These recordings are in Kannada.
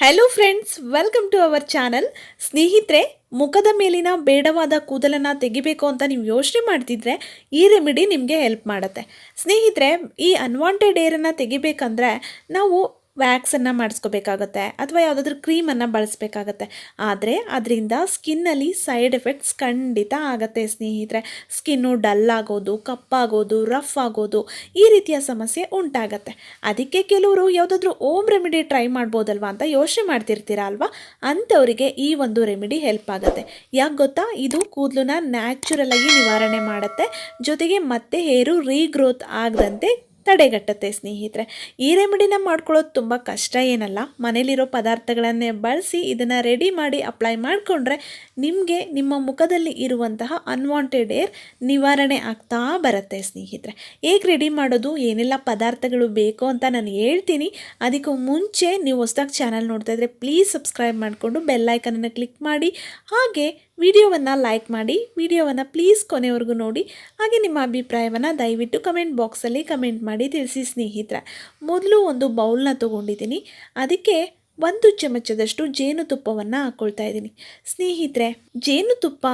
Hello friends, welcome to our channel. ಸ್ನೇಹಿತರೆ, ಮುಖದ ಮೇಲಿನ ಬೇಡವಾದ ಕೂದಲನ್ನು ತೆಗಿಬೇಕು ಅಂತ ನೀವು ಯೋಚನೆ ಮಾಡ್ತಿದ್ರೆ ಈ ರೆಮಿಡಿ ನಿಮಗೆ ಹೆಲ್ಪ್ ಮಾಡುತ್ತೆ. ಸ್ನೇಹಿತರೆ, ಈ ಅನ್ವಾಂಟೆಡ್ ಏರನ್ನು ತೆಗಿಬೇಕಂದ್ರೆ ನಾವು ವ್ಯಾಕ್ಸನ್ನು ಮಾಡಿಸ್ಕೋಬೇಕಾಗತ್ತೆ ಅಥವಾ ಯಾವುದಾದ್ರೂ ಕ್ರೀಮನ್ನು ಬಳಸಬೇಕಾಗತ್ತೆ. ಆದರೆ ಅದರಿಂದ ಸ್ಕಿನ್ನಲ್ಲಿ ಸೈಡ್ ಎಫೆಕ್ಟ್ಸ್ ಖಂಡಿತ ಆಗುತ್ತೆ ಸ್ನೇಹಿತರೆ. ಸ್ಕಿನ್ನು ಡಲ್ ಆಗೋದು, ಕಪ್ಪಾಗೋದು, ರಫ್ ಆಗೋದು, ಈ ರೀತಿಯ ಸಮಸ್ಯೆ ಉಂಟಾಗತ್ತೆ. ಅದಕ್ಕೆ ಕೆಲವರು ಯಾವುದಾದ್ರೂ ಓಮ್ ರೆಮಿಡಿ ಟ್ರೈ ಮಾಡ್ಬೋದಲ್ವಾ ಅಂತ ಯೋಚನೆ ಮಾಡ್ತಿರ್ತೀರಾ ಅಲ್ವಾ. ಅಂಥವರಿಗೆ ಈ ಒಂದು ರೆಮಿಡಿ ಹೆಲ್ಪ್ ಆಗುತ್ತೆ. ಯಾಕೆ ಗೊತ್ತಾ, ಇದು ಕೂದಲನ್ನ ನ್ಯಾಚುರಲ್ ಆಗಿ ನಿವಾರಣೆ ಮಾಡುತ್ತೆ, ಜೊತೆಗೆ ಮತ್ತೆ ಹೇರು ರೀಗ್ರೋತ್ ಆಗದಂತೆ ತಡೆಗಟ್ಟುತ್ತೆ. ಸ್ನೇಹಿತರೆ, ಈ ರೆಮಿಡಿನ ಮಾಡ್ಕೊಳ್ಳೋದು ತುಂಬ ಕಷ್ಟ ಏನಲ್ಲ. ಮನೇಲಿರೋ ಪದಾರ್ಥಗಳನ್ನೇ ಬಳಸಿ ಇದನ್ನು ರೆಡಿ ಮಾಡಿ ಅಪ್ಲೈ ಮಾಡಿಕೊಂಡ್ರೆ ನಿಮಗೆ ನಿಮ್ಮ ಮುಖದಲ್ಲಿ ಇರುವಂತಹ ಅನ್ವಾಂಟೆಡ್ ಏರ್ ನಿವಾರಣೆ ಆಗ್ತಾ ಬರುತ್ತೆ. ಸ್ನೇಹಿತರೆ, ಹೇಗೆ ರೆಡಿ ಮಾಡೋದು, ಏನೆಲ್ಲ ಪದಾರ್ಥಗಳು ಬೇಕು ಅಂತ ನಾನು ಹೇಳ್ತೀನಿ. ಅದಕ್ಕೂ ಮುಂಚೆ ನೀವು ಹೊಸದಾಗಿ ಚಾನಲ್ ನೋಡ್ತಾ ಇದ್ದರೆ ಪ್ಲೀಸ್ ಸಬ್ಸ್ಕ್ರೈಬ್ ಮಾಡಿಕೊಂಡು ಬೆಲ್ಲೈಕನನ್ನು ಕ್ಲಿಕ್ ಮಾಡಿ, ಹಾಗೆ ವಿಡಿಯೋವನ್ನು ಲೈಕ್ ಮಾಡಿ, ವಿಡಿಯೋವನ್ನು ಪ್ಲೀಸ್ ಕೊನೆವರೆಗೂ ನೋಡಿ. ಹಾಗೆ ನಿಮ್ಮ ಅಭಿಪ್ರಾಯವನ್ನು ದಯವಿಟ್ಟು ಕಮೆಂಟ್ ಬಾಕ್ಸಲ್ಲಿ ಕಮೆಂಟ್ ಮಾಡಿ ತಿಳಿಸಿ. ಸ್ನೇಹಿತರೆ, ಮೊದಲು ಒಂದು ಬೌಲ್ನ ತೊಗೊಂಡಿದ್ದೀನಿ, ಅದಕ್ಕೆ 1 ಚಮಚದಷ್ಟು ಜೇನುತುಪ್ಪವನ್ನು ಹಾಕ್ಕೊಳ್ತಾ ಇದ್ದೀನಿ. ಸ್ನೇಹಿತರೆ, ಜೇನುತುಪ್ಪ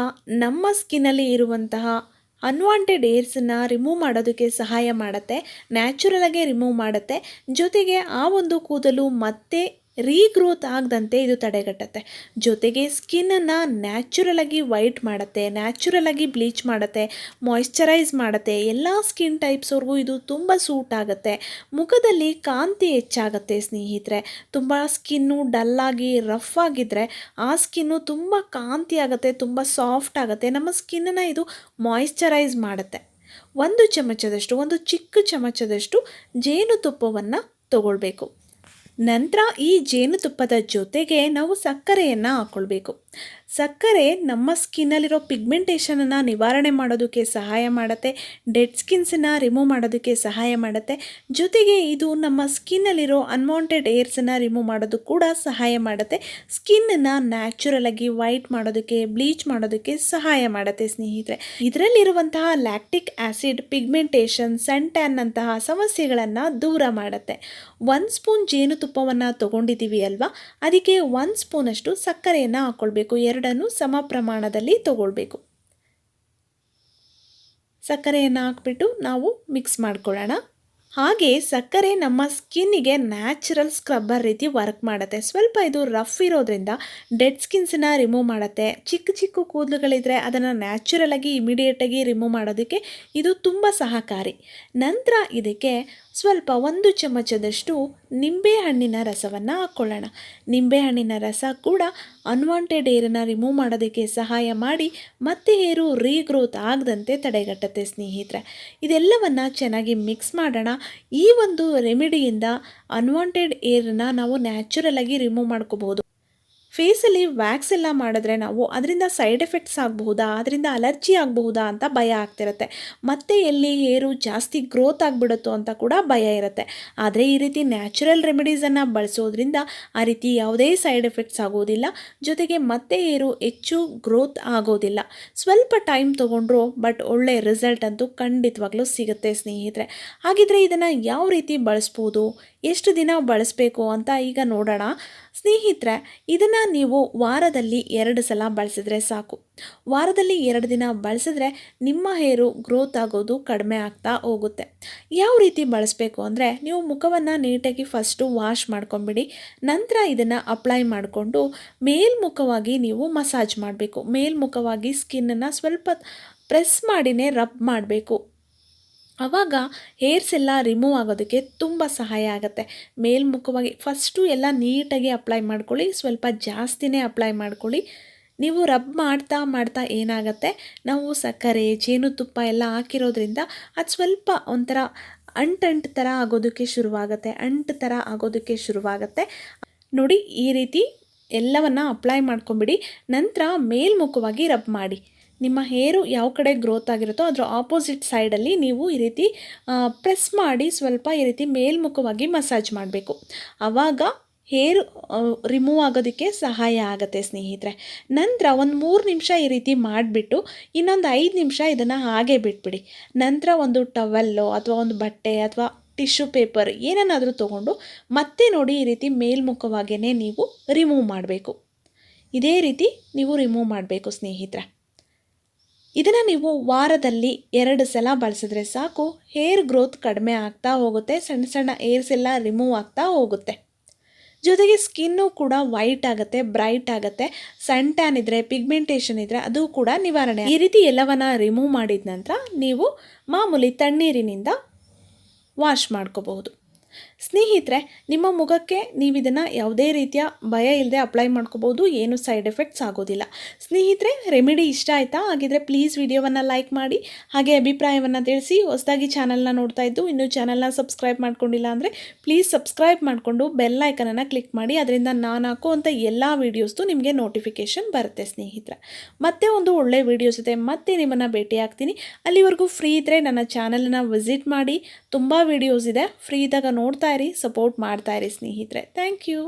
ನಮ್ಮ ಸ್ಕಿನ್ನಲ್ಲಿ ಇರುವಂತಹ ಅನ್ವಾಂಟೆಡ್ ಏರ್ಸನ್ನು ರಿಮೂವ್ ಮಾಡೋದಕ್ಕೆ ಸಹಾಯ ಮಾಡುತ್ತೆ, ನ್ಯಾಚುರಲಾಗೆ ರಿಮೂವ್ ಮಾಡುತ್ತೆ. ಜೊತೆಗೆ ಆ ಒಂದು ಕೂದಲು ಮತ್ತೆ ರೀಗ್ರೋತ್ ಆಗದಂತೆ ಇದು ತಡೆಗಟ್ಟುತ್ತೆ. ಜೊತೆಗೆ ಸ್ಕಿನ್ನನ್ನು ನ್ಯಾಚುರಲಾಗಿ ವೈಟ್ ಮಾಡುತ್ತೆ, ನ್ಯಾಚುರಲಾಗಿ ಬ್ಲೀಚ್ ಮಾಡುತ್ತೆ, ಮಾಯ್ಶ್ಚರೈಸ್ ಮಾಡುತ್ತೆ. ಎಲ್ಲ ಸ್ಕಿನ್ ಟೈಪ್ಸ್ವರೆಗೂ ಇದು ತುಂಬ ಸೂಟ್ ಆಗುತ್ತೆ. ಮುಖದಲ್ಲಿ ಕಾಂತಿ ಹೆಚ್ಚಾಗುತ್ತೆ. ಸ್ನೇಹಿತರೆ, ತುಂಬ ಸ್ಕಿನ್ನು ಡಲ್ಲಾಗಿ ರಫ್ ಆಗಿದ್ದರೆ ಆ ಸ್ಕಿನ್ನು ತುಂಬ ಕಾಂತಿ ಆಗುತ್ತೆ, ತುಂಬ ಸಾಫ್ಟ್ ಆಗುತ್ತೆ. ನಮ್ಮ ಸ್ಕಿನ್ನನ್ನು ಇದು ಮಾಯ್ಶ್ಚರೈಸ್ ಮಾಡುತ್ತೆ. 1 ಚಮಚದಷ್ಟು, ಒಂದು ಚಿಕ್ಕ ಚಮಚದಷ್ಟು ಜೇನುತುಪ್ಪವನ್ನು ತಗೊಳ್ಬೇಕು. ನಂತರ ಈ ಜೇನುತುಪ್ಪದ ಜೊತೆಗೆ ನಾವು ಸಕ್ಕರೆಯನ್ನು ಹಾಕ್ಕೊಳ್ಬೇಕು. ಸಕ್ಕರೆ ನಮ್ಮ ಸ್ಕಿನ್ನಲ್ಲಿರೋ ಪಿಗ್ಮೆಂಟೇಷನನ್ನು ನಿವಾರಣೆ ಮಾಡೋದಕ್ಕೆ ಸಹಾಯ ಮಾಡುತ್ತೆ, ಡೆಡ್ ಸ್ಕಿನ್ಸನ್ನು ರಿಮೂವ್ ಮಾಡೋದಕ್ಕೆ ಸಹಾಯ ಮಾಡುತ್ತೆ. ಜೊತೆಗೆ ಇದು ನಮ್ಮ ಸ್ಕಿನ್ನಲ್ಲಿರೋ ಅನ್ವಾಂಟೆಡ್ ಏರ್ಸನ್ನು ರಿಮೂವ್ ಮಾಡೋದಕ್ಕೆ ಕೂಡ ಸಹಾಯ ಮಾಡುತ್ತೆ. ಸ್ಕಿನ್ನನ್ನು ನ್ಯಾಚುರಲಾಗಿ ವೈಟ್ ಮಾಡೋದಕ್ಕೆ, ಬ್ಲೀಚ್ ಮಾಡೋದಕ್ಕೆ ಸಹಾಯ ಮಾಡುತ್ತೆ. ಸ್ನೇಹಿತರೆ, ಇದರಲ್ಲಿರುವಂತಹ lactic acid pigmentation, sun tan ಅಂತಹ ಸಮಸ್ಯೆಗಳನ್ನು ದೂರ ಮಾಡುತ್ತೆ. 1 ಸ್ಪೂನ್ ಜೇನುತುಪ್ಪವನ್ನು ತೊಗೊಂಡಿದ್ದೀವಿ ಅಲ್ವಾ, ಅದಕ್ಕೆ 1 ಸ್ಪೂನಷ್ಟು ಸಕ್ಕರೆಯನ್ನು ಹಾಕ್ಕೊಳ್ಬೇಕು. ಎರಡನ್ನು ಸಮ ಪ್ರಮಾಣದಲ್ಲಿ ತಗೊಳ್ಬೇಕು. ಸಕ್ಕರೆಯನ್ನು ಹಾಕ್ಬಿಟ್ಟು ನಾವು ಮಿಕ್ಸ್ ಮಾಡ್ಕೊಳ್ಳೋಣ. ಹಾಗೆ ಸಕ್ಕರೆ ನಮ್ಮ ಸ್ಕಿನ್ನಿಗೆ ನ್ಯಾಚುರಲ್ ಸ್ಕ್ರಬ್ಬರ್ ರೀತಿ ವರ್ಕ್ ಮಾಡುತ್ತೆ. ಸ್ವಲ್ಪ ಇದು ರಫ್ ಇರೋದ್ರಿಂದ ಡೆಡ್ ಸ್ಕಿನ್ಸನ್ನ ರಿಮೂವ್ ಮಾಡುತ್ತೆ. ಚಿಕ್ಕ ಚಿಕ್ಕ ಕೂದಲುಗಳಿದ್ರೆ ಅದನ್ನು ನ್ಯಾಚುರಲಾಗಿ ಇಮಿಡಿಯೇಟಾಗಿ ರಿಮೂವ್ ಮಾಡೋದಕ್ಕೆ ಇದು ತುಂಬ ಸಹಕಾರಿ. ನಂತರ ಇದಕ್ಕೆ ಸ್ವಲ್ಪ 1 ಚಮಚದಷ್ಟು ನಿಂಬೆಹಣ್ಣಿನ ರಸವನ್ನು ಹಾಕ್ಕೊಳ್ಳೋಣ. ನಿಂಬೆಹಣ್ಣಿನ ರಸ ಕೂಡ ಅನ್ವಾಂಟೆಡ್ ಏರನ್ನು ರಿಮೂವ್ ಮಾಡೋದಕ್ಕೆ ಸಹಾಯ ಮಾಡಿ ಮತ್ತೆ ಹೇರು ರೀಗ್ರೋತ್ ಆಗದಂತೆ ತಡೆಗಟ್ಟುತ್ತೆ. ಸ್ನೇಹಿತರೆ, ಇದೆಲ್ಲವನ್ನು ಚೆನ್ನಾಗಿ ಮಿಕ್ಸ್ ಮಾಡೋಣ. ಈ ಒಂದು ರೆಮಿಡಿಯಿಂದ ಅನ್ವಾಂಟೆಡ್ ಏರನ್ನು ನಾವು ನ್ಯಾಚುರಲಾಗಿ ರಿಮೂವ್ ಮಾಡ್ಕೋಬಹುದು. ಫೇಸಲ್ಲಿ ವ್ಯಾಕ್ಸ್ ಎಲ್ಲ ಮಾಡಿದ್ರೆ ನಾವು ಅದರಿಂದ ಸೈಡ್ ಎಫೆಕ್ಟ್ಸ್ ಆಗಬಹುದಾ, ಅದರಿಂದ ಅಲರ್ಜಿ ಆಗಬಹುದಾ ಅಂತ ಭಯ ಆಗ್ತಿರುತ್ತೆ. ಮತ್ತೆ ಎಲ್ಲಿ ಹೇರು ಜಾಸ್ತಿ ಗ್ರೋತ್ ಆಗಿಬಿಡುತ್ತೋ ಅಂತ ಕೂಡ ಭಯ ಇರುತ್ತೆ. ಆದರೆ ಈ ರೀತಿ ನ್ಯಾಚುರಲ್ ರೆಮಿಡೀಸನ್ನು ಬಳಸೋದ್ರಿಂದ ಆ ರೀತಿ ಯಾವುದೇ ಸೈಡ್ ಎಫೆಕ್ಟ್ಸ್ ಆಗೋದಿಲ್ಲ. ಜೊತೆಗೆ ಮತ್ತೆ ಹೇರು ಹೆಚ್ಚು ಗ್ರೋತ್ ಆಗೋದಿಲ್ಲ. ಸ್ವಲ್ಪ ಟೈಮ್ ತೊಗೊಂಡ್ರು ಬಟ್ ಒಳ್ಳೆ ರಿಸಲ್ಟ್ ಅಂತೂ ಖಂಡಿತವಾಗ್ಲೂ ಸಿಗುತ್ತೆ. ಸ್ನೇಹಿತರೆ, ಹಾಗಿದ್ರೆ ಇದನ್ನು ಯಾವ ರೀತಿ ಬಳಸ್ಬೋದು, ಎಷ್ಟು ದಿನ ಬಳಸಬೇಕು ಅಂತ ಈಗ ನೋಡೋಣ. ಸ್ನೇಹಿತರೆ, ಇದನ್ನು ನೀವು ವಾರದಲ್ಲಿ 2 ಸಲ ಬಳಸಿದ್ರೆ ಸಾಕು. ವಾರದಲ್ಲಿ 2 ದಿನ ಬಳಸಿದ್ರೆ ನಿಮ್ಮ ಹೇರು ಗ್ರೋತ್ ಆಗೋದು ಕಡಿಮೆ ಆಗ್ತಾ ಹೋಗುತ್ತೆ. ಯಾವ ರೀತಿ ಬಳಸಬೇಕು ಅಂದರೆ, ನೀವು ಮುಖವನ್ನು ನೀಟಾಗಿ ಫಸ್ಟು ವಾಶ್ ಮಾಡ್ಕೊಂಬಿಡಿ. ನಂತರ ಇದನ್ನು ಅಪ್ಲೈ ಮಾಡಿಕೊಂಡು ಮೇಲ್ಮುಖವಾಗಿ ನೀವು ಮಸಾಜ್ ಮಾಡಬೇಕು. ಮೇಲ್ಮುಖವಾಗಿ ಸ್ಕಿನ್ನನ್ನು ಸ್ವಲ್ಪ ಪ್ರೆಸ್ ಮಾಡಿನೇ ರಬ್ ಮಾಡಬೇಕು. ಆವಾಗ ಹೇರ್ಸ್ ಎಲ್ಲ ರಿಮೂವ್ ಆಗೋದಕ್ಕೆ ತುಂಬ ಸಹಾಯ ಆಗುತ್ತೆ. ಮೇಲ್ಮುಖವಾಗಿ ಫಸ್ಟು ಎಲ್ಲ ನೀಟಾಗಿ ಅಪ್ಲೈ ಮಾಡ್ಕೊಳ್ಳಿ, ಸ್ವಲ್ಪ ಜಾಸ್ತಿನೇ ಅಪ್ಲೈ ಮಾಡ್ಕೊಳ್ಳಿ. ನೀವು ರಬ್ ಮಾಡ್ತಾ ಮಾಡ್ತಾ ಏನಾಗುತ್ತೆ, ನಾವು ಸಕ್ಕರೆ ಜೇನುತುಪ್ಪ ಎಲ್ಲ ಹಾಕಿರೋದ್ರಿಂದ ಅದು ಸ್ವಲ್ಪ ಒಂಥರ ಅಂಟು ಥರ ಆಗೋದಕ್ಕೆ ಶುರುವಾಗುತ್ತೆ. ನೋಡಿ, ಈ ರೀತಿ ಎಲ್ಲವನ್ನು ಅಪ್ಲೈ ಮಾಡ್ಕೊಂಬಿಡಿ. ನಂತರ ಮೇಲ್ಮುಖವಾಗಿ ರಬ್ ಮಾಡಿ. ನಿಮ್ಮ ಹೇರು ಯಾವ ಕಡೆ ಗ್ರೋತ್ ಆಗಿರುತ್ತೋ ಅದರ ಆಪೋಸಿಟ್ ಸೈಡಲ್ಲಿ ನೀವು ಈ ರೀತಿ ಪ್ರೆಸ್ ಮಾಡಿ ಸ್ವಲ್ಪ ಈ ರೀತಿ ಮೇಲ್ಮುಖವಾಗಿ ಮಸಾಜ್ ಮಾಡಬೇಕು. ಆವಾಗ ಹೇರ್ ರಿಮೂವ್ ಆಗೋದಕ್ಕೆ ಸಹಾಯ ಆಗುತ್ತೆ. ಸ್ನೇಹಿತರೆ, ನಂತರ ಒಂದು 3 ನಿಮಿಷ ಈ ರೀತಿ ಮಾಡಿಬಿಟ್ಟು ಇನ್ನೊಂದು 5 ನಿಮಿಷ ಇದನ್ನು ಹಾಗೆ ಬಿಟ್ಬಿಡಿ. ನಂತರ ಒಂದು ಟವೆಲ್ಲೋ ಅಥವಾ ಒಂದು ಬಟ್ಟೆ ಅಥವಾ ಟಿಶ್ಯೂ ಪೇಪರ್ ಏನನ್ನಾದರೂ ತೊಗೊಂಡು ಮತ್ತೆ ನೋಡಿ ಈ ರೀತಿ ಮೇಲ್ಮುಖವಾಗಿಯೇ ನೀವು ರಿಮೂವ್ ಮಾಡಬೇಕು. ಇದೇ ರೀತಿ ನೀವು ರಿಮೂವ್ ಮಾಡಬೇಕು ಸ್ನೇಹಿತರೆ. ಇದನ್ನು ನೀವು ವಾರದಲ್ಲಿ 2 ಸಲ ಬಳಸಿದ್ರೆ ಸಾಕು. ಹೇರ್ ಗ್ರೋತ್ ಕಡಿಮೆ ಆಗ್ತಾ ಹೋಗುತ್ತೆ, ಸಣ್ಣ ಸಣ್ಣ ಏರ್ಸ್ ಎಲ್ಲ ರಿಮೂವ್ ಆಗ್ತಾ ಹೋಗುತ್ತೆ. ಜೊತೆಗೆ ಸ್ಕಿನ್ನು ಕೂಡ ವೈಟ್ ಆಗುತ್ತೆ, ಬ್ರೈಟ್ ಆಗುತ್ತೆ. ಸನ್ ಟ್ಯಾನ್ ಇದ್ದರೆ, ಪಿಗ್ಮೆಂಟೇಷನ್ ಇದ್ದರೆ ಅದು ಕೂಡ ನಿವಾರಣೆ. ಈ ರೀತಿ ಎಲ್ಲವನ್ನ ರಿಮೂವ್ ಮಾಡಿದ ನಂತರ ನೀವು ಮಾಮೂಲಿ ತಣ್ಣೀರಿನಿಂದ ವಾಶ್ ಮಾಡ್ಕೋಬಹುದು. ಸ್ನೇಹಿತರೆ, ನಿಮ್ಮ ಮುಖಕ್ಕೆ ನೀವು ಇದನ್ನು ಯಾವುದೇ ರೀತಿಯ ಭಯ ಇಲ್ಲದೆ ಅಪ್ಲೈ ಮಾಡ್ಕೋಬೋದು. ಏನು ಸೈಡ್ ಎಫೆಕ್ಟ್ಸ್ ಆಗೋದಿಲ್ಲ. ಸ್ನೇಹಿತರೆ, ರೆಮಿಡಿ ಇಷ್ಟ ಆಯಿತಾ? ಹಾಗಿದ್ರೆ ಪ್ಲೀಸ್ ವಿಡಿಯೋವನ್ನು ಲೈಕ್ ಮಾಡಿ, ಹಾಗೆ ಅಭಿಪ್ರಾಯವನ್ನು ತಿಳಿಸಿ. ಹೊಸದಾಗಿ ಚಾನಲ್ನ ನೋಡ್ತಾ ಇದ್ದು ಇನ್ನೂ ಚಾನಲ್ನ ಸಬ್ಸ್ಕ್ರೈಬ್ ಮಾಡ್ಕೊಂಡಿಲ್ಲ ಅಂದರೆ ಪ್ಲೀಸ್ ಸಬ್ಸ್ಕ್ರೈಬ್ ಮಾಡಿಕೊಂಡು ಬೆಲ್ ಐಕನನ್ನು ಕ್ಲಿಕ್ ಮಾಡಿ. ಅದರಿಂದ ನಾನು ಹಾಕುವಂಥ ಎಲ್ಲ ವೀಡಿಯೋಸ್ದು ನಿಮಗೆ ನೋಟಿಫಿಕೇಷನ್ ಬರುತ್ತೆ ಸ್ನೇಹಿತರೆ. ಮತ್ತೆ ಒಂದು ಒಳ್ಳೆ ವಿಡಿಯೋ ಜೊತೆ ಮತ್ತೆ ನಿಮ್ಮನ್ನು ಭೇಟಿ ಆಗ್ತೀನಿ. ಅಲ್ಲಿವರೆಗೂ ಫ್ರೀ ಇದ್ದರೆ ನನ್ನ ಚಾನಲನ್ನು ವಿಸಿಟ್ ಮಾಡಿ. ತುಂಬ ವೀಡಿಯೋಸ್ ಇದೆ, ಫ್ರೀ ಇದ್ದಾಗ ನೋಡ್ತಾ ಇರಿ, ಸಪೋರ್ಟ್ ಮಾಡ್ತಾ ಇರಿ ಸ್ನೇಹಿತರೆ. Thank you.